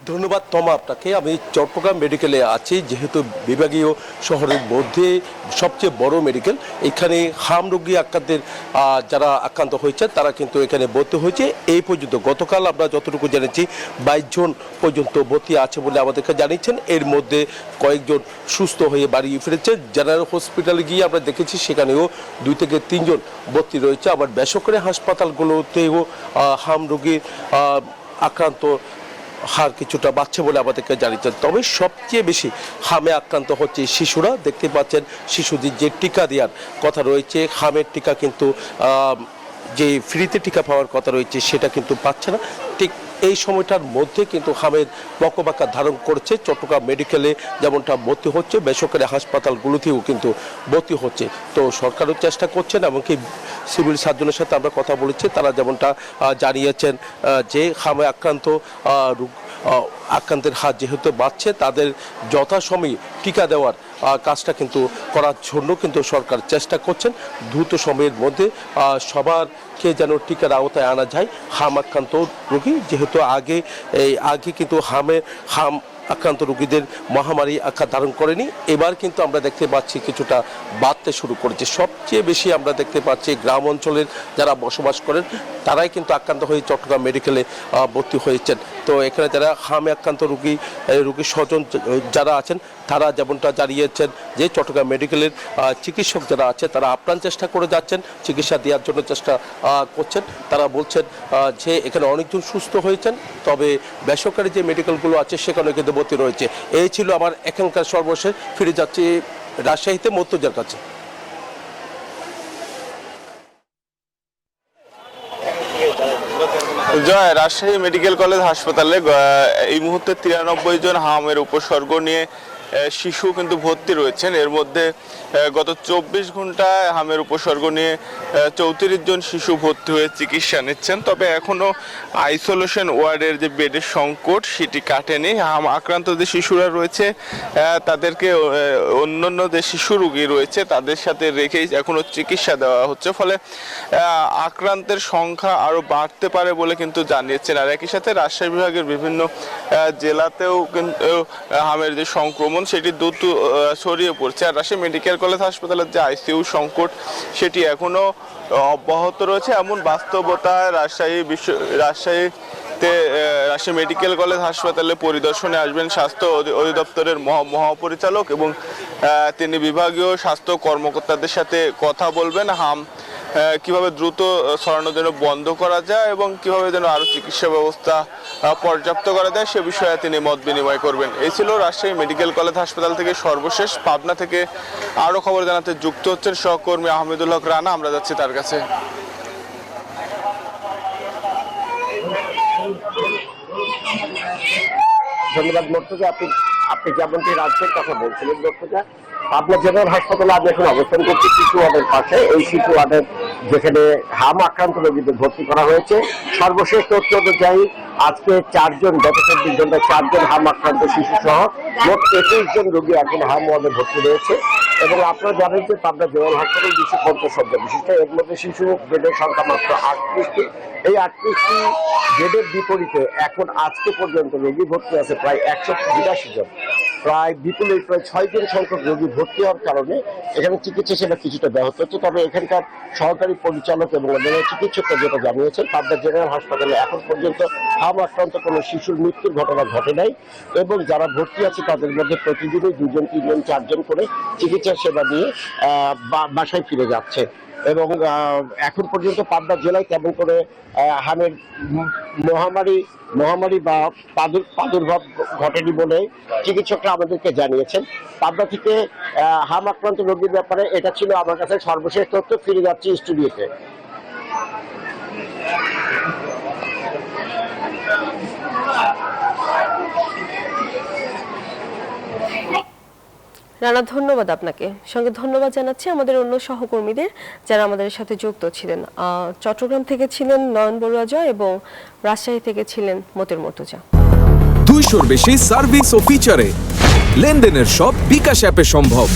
ধন্যবাদ তমা আপনাকে। আমি চট্টগ্রাম মেডিকেলে আছি, যেহেতু বিভাগীয় শহরের মধ্যে সবচেয়ে বড় মেডিকেল। এখানে হাম রোগী আক্রান্তের যারা আক্রান্ত হয়েছে তারা কিন্তু এখানে ভর্তি হয়েছে। এই পর্যন্ত গতকাল আমরা যতটুকু জেনেছি 22 জন পর্যন্ত ভর্তি আছে বলে আমাদেরকে জানিয়েছেন। এর মধ্যে কয়েকজন সুস্থ হয়ে বাড়ি ফিরেছে। জেনারেল হসপিটালে গিয়ে আমরা দেখেছি সেখানেও 2 থেকে 3 জন ভর্তি রয়েছে। আবার বেসরকারি হাসপাতালগুলোতেও হাম রোগীর আক্রান্ত হার কিছুটা বাড়ছে বলে আমাদেরকে জানিয়েছেন। তবে সবচেয়ে বেশি হামে আক্রান্ত হচ্ছে শিশুরা। দেখতে পাচ্ছেন শিশুদের যে টিকা দেওয়ার কথা রয়েছে, হামের টিকা কিন্তু যে ফ্রিতে টিকা পাওয়ার কথা রয়েছে সেটা কিন্তু পাচ্ছে না। ঠিক এই সময়টার মধ্যে কিন্তু হামের বকবাকা ধারণ করছে। চট্টগ্রাম মেডিকেলে যেমনটা ভর্তি হচ্ছে, বেসরকারি হাসপাতালগুলোতেও কিন্তু ভর্তি হচ্ছে। তো সরকারও চেষ্টা করছেন, এমনকি সিভিল সার্জনের সাথে আমরা কথা বলেছি, তারা যেমনটা জানিয়েছেন যে হামে আক্রান্তের হার যেহেতু বাড়ছে, তাদের যথাসময়ে টিকা দেওয়ার কাজটা কিন্তু করার জন্য কিন্তু সরকার চেষ্টা করছেন। দ্রুত সময়ের মধ্যে সবারকে যেন টিকার আওতায় আনা যায়। হাম আক্রান্ত রোগী যেহেতু আগে কিন্তু হাম আক্রান্ত রোগীদের মহামারী আকার ধারণ করেনি, এবার কিন্তু আমরা দেখতে পাচ্ছি কিছুটা বাড়তে শুরু করেছে। সবচেয়ে বেশি আমরা দেখতে পাচ্ছি গ্রাম অঞ্চলের যারা বসবাস করেন তারাই কিন্তু আক্রান্ত হয়ে চট্টগ্রাম মেডিকেলে ভর্তি হয়েছেন। তো এখানে যারা হামে আক্রান্ত রোগীর স্বজন যারা আছেন তারা যেমনটা জানিয়েছেন যে চট্টগ্রাম মেডিকেলের চিকিৎসক যারা আছে তারা আপ্রাণ চেষ্টা করে যাচ্ছেন, চিকিৎসা দেওয়ার জন্য চেষ্টা করছেন। তারা বলছেন যে এখানে অনেকজন সুস্থ হয়েছেন, তবে বেসরকারি যে মেডিকেলগুলো আছে সেখানে কিন্তু ভর্তি রয়েছে। এই ছিল আমার এখানকার সর্বশেষ। ফিরে যাচ্ছি রাজশাহীতে মর্তুজার কাছে। জয়, রাজশাহী মেডিকেল কলেজ হাসপাতালে এই মুহূর্তে 93 জন হামের উপসর্গ নিয়ে শিশু কিন্তু ভর্তি রয়েছেন। এর মধ্যে গত 24 ঘন্টায় হামের উপসর্গ নিয়ে 34 জন শিশু ভর্তি হয়ে চিকিৎসা নিচ্ছেন। তবে এখনো আইসোলেশন ওয়ার্ডের যে বেডের সংকট সেটি কাটেনি। হাম আক্রান্ত যে শিশুরা রয়েছে তাদেরকে অন্যান্য যে শিশু রোগী রয়েছে তাদের সাথে রেখেই এখনো চিকিৎসা দেওয়া হচ্ছে। ফলে আক্রান্তের সংখ্যা আরো বাড়তে পারে বলে কিন্তু জানিয়েছেন। আর একই সাথে রাজশাহী বিভাগের বিভিন্ন জেলাতেও কিন্তু হামের যে সংক্রমণ সেটি দ্রুত ছড়িয়ে পড়ছে। আর রাজশাহী মেডিকেল কলেজ হাসপাতালের যে আইসিইউ সংকট সেটি এখনো অব্যাহত রয়েছে। এমন বাস্তবতায় রাজশাহী মেডিকেল কলেজ হাসপাতালে পরিদর্শনে আসবেন স্বাস্থ্য অধিদপ্তরের মহাপরিচালক এবং তিনি বিভাগীয় স্বাস্থ্য কর্মকর্তাদের সাথে কথা বলবেন। হাম কিভাবে দ্রুত ছড়ানো যেন বন্ধ করা যায় এবং কিভাবে যেন আরো চিকিৎসা ব্যবস্থা পর্যাপ্ত করা যায় সে বিষয়ে তিনি মত বিনিময় করবেন। এই ছিল রাজশাহী মেডিকেল কলেজ হাসপাতাল থেকে সর্বশেষ। পাবনা থেকে আরো খবর জানাতে যুক্ত হচ্ছেন সহকর্মী আহমেদুল হক রানা। আমরা যাচ্ছি তার কাছে। ধন্যবাদ মর্তুজা। আপনি যেমনটি রাজ্যের কথা বলছিলেন মর্তুজা, পাবনা জেনারেল হাসপাতালে আমি এখন অবস্থান করছি শিশু ওয়ার্ডের পাশে। এই শিশু ওয়ার্ডের যেখানে হাম আক্রান্ত রোগীদের ভর্তি করা হয়েছে, সর্বশেষ তথ্য অনুযায়ী আজকে 4 জন, গত 24 ঘন্টায় 4 জন হাম আক্রান্ত শিশু সহ মোট 21 জন রোগী এখন হাম ওয়ার্ডে ভর্তি রয়েছে। এবং আপনারা জানেন যে পাবনা জেনারেল হাসপাতাল 250 শয্যা বিশিষ্ট, এর মধ্যে শিশু বেডের সংখ্যা মাত্র 38টি। এই 38টি বেডের বিপরীতে এখন আজকে পর্যন্ত রোগী ভর্তি আছে প্রায় 182 জন। প্রায় বিপুলের প্রায় 6 জন সংখ্যক রোগী ভর্তি হওয়ার কারণে এখানে চিকিৎসা সেবা কিছুটা ব্যাহত হচ্ছে। তবে এখানকার সহকারী পরিচালক এবং চিকিৎসকরা যেটা জানিয়েছেন, পাবনা জেনারেল হাসপাতালে এখন পর্যন্ত হাম আক্রান্ত কোনো শিশুর মৃত্যুর ঘটনা ঘটে নাই এবং যারা ভর্তি আছে তাদের মধ্যে প্রতিদিনই 2 জন 3 জন 4 জন করে চিকিৎসা সেবা নিয়ে বাসায় ফিরে যাচ্ছে। এবং এখন পর্যন্ত পাবনা জেলায় তেমন করে হামের মহামারী বা প্রাদুর্ভাব ঘটেনি বলে চিকিৎসকরা আমাদেরকে জানিয়েছেন। পাবনা থেকে হাম আক্রান্ত রোগীর ব্যাপারে এটা ছিল আমার কাছে সর্বশেষ তথ্য। ফিরে যাচ্ছি স্টুডিওতে। রানা, ধন্যবাদ আপনাকে। সঙ্গে ধন্যবাদ জানাচ্ছি আমাদের অন্য সহকর্মীদের যারা আমাদের সাথে যুক্ত ছিলেন। চট্টগ্রাম থেকে ছিলেন নয়ন বড়ুয়া জয় এবং রাজশাহী থেকে ছিলেন মতির মর্তুজা। 200-র বেশি সার্ভিস ও ফিচারে লেনদেনের সব বিকাশ অ্যাপে সম্ভব।